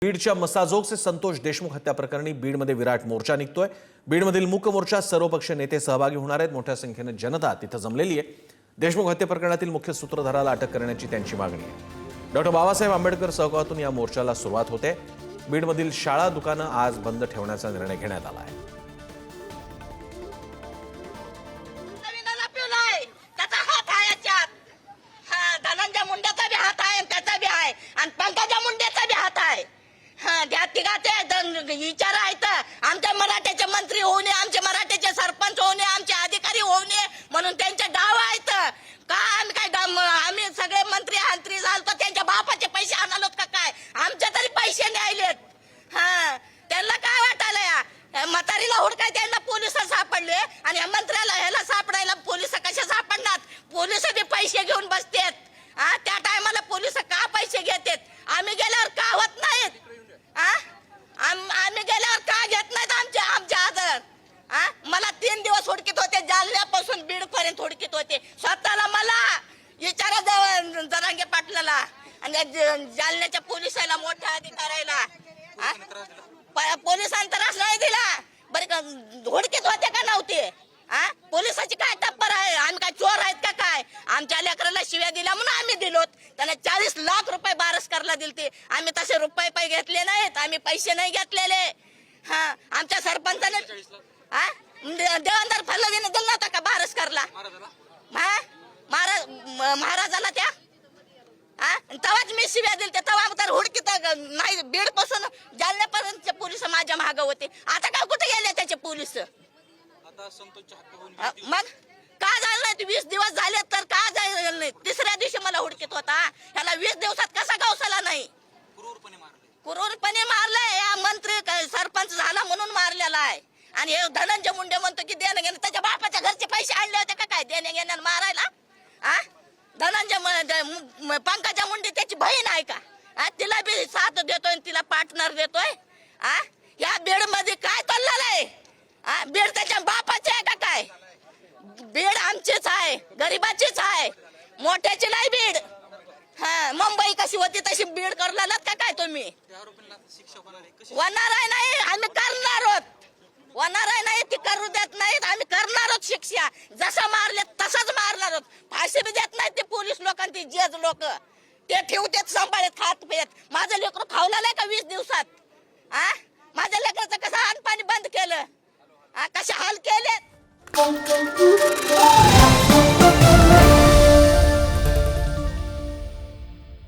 बीडच्या मसाजोगचे संतोष देशमुख हत्या प्रकरणी बीडमध्ये विराट मोर्चा निघतोय। बीडमधील मूक मोर्चात सर्वपक्षीय नेते सहभागी होणार आहेत। मोठ्या संख्येने जनता तिथे जमलेली आहे। देशमुख हत्या प्रकरणातील मुख्य सूत्रधाराला अटक करण्याची त्यांची मागणी आहे। डॉक्टर बाबासाहेब आंबेडकर चौकातून या मोर्चाला सुरुवात होते। बीडमधील शाळा दुकानं आज बंद ठेवण्याचा निर्णय घेण्यात आला आहे। धनंजय मुंडेचा भी हात आहे, त्याचा भी आहे आणि पंकजा मुंडेचा भी हात आहे। त्या तिघाचे विचार आहेत। आमच्या मराठ्याचे मंत्री होऊ नये, आमचे मराठ्याचे सरपंच होऊ नये, आमचे अधिकारी होऊ नये म्हणून त्यांचे डाव आहेत। का आम्ही काय आम्ही सगळे मंत्री अंतरी झालतो, त्यांच्या बापाचे पैसे आणालोत का काय? आमचे तरी पैसे न्यायलेत। त्यांना काय वाटायला म्हातारीला हुडकाय त्यांना पोलिस सापडले आणि या मंत्र्याला ह्याला सापडायला पोलिस कशा सापडणार? पोलिस बी पैसे घेऊन बसतात। त्या टायमाला पोलिस का पैसे घेतात? आम्ही गेल्यावर का होत नाहीत? आम्ही गेल्यावर का घेत नाहीत आमच्या आदर? मला 3 दिवस हुडकीत होते, जालन्यापासून बीड पर्यंत हुडकीत होते। स्वतःला मला विचारा जरांगे पाटलाला आणि जालन्याच्या पोलिसाला, मोठ्या अधिकाऱ्याला पोलिसांनी त्रास नाही दिला बरं। हुडकीत होते का नव्हते? पोलिसाची काय टप्पर आहे? आम्ही काय चोर आहेत का काय? आमच्या लेकराला शिव्या दिल्या म्हणून आम्ही दिलोत। त्याने 40 लाख रुपये बारसकरला दिलते। आम्ही तसे रुपये घेतले नाहीत, आम्ही पैसे नाही घेतलेले। आमच्या सरपंचाने देवेंद्र फडणवीसने दिला नव्हता का बारसकरला? महाराजाला त्या तेव्हाच मी शिव्या दिलते। तेव्हा तर हुडकीत नाही, बीड पासून जालन्यापर्यंत पोलिस माझ्या माग होते। आता काय कुठे गेले त्याचे पोलिस? मग का झालं नाही? 20 दिवस झाले तर का झालं नाही? तिसऱ्या दिवशी मला हुडकीत होता। ह्याला 20 दिवसात कसा गावसाला नाही? क्रूरपणे मारलाय। या मंत्री सरपंच झाला म्हणून मारलेला आहे। आणि हे धनंजय मुंडे म्हणतो की देणं घेणं, त्याच्या बापाच्या घरचे पैसे आणले होते का काय देणं घेणं मारायला? धनंजय पंकजा मुंडे त्याची बहीण आहे का? तिला बी साथ देतोय, तिला पार्टनर देतोय। या बीड मध्ये काय चाललेलं आहे? बीड त्याच्या बापाचे आहे का काय? बीड आमचीच आहे, गरीबाचीच आहे, मोठ्याची नाही बीड। मुंबई कशी होती तशी बीड करलात का काय तुम्ही? होणार आहे नाही, आम्ही करणार आहोत। होणार आहे नाही, ती करू देत नाहीत, आम्ही करणार आहोत शिक्षा। जसं मारले तसंच मारणार आहोत। फाशी बी देत नाहीत ते पोलीस लोकांची, जेज लोक ते ठेवतात सांभाळत खात पेत। माझं लेकरू खावला नाही का 20 दिवसात? माझ्या लेकराचं कसं अन्न बंद केलं, कसे हाल केले?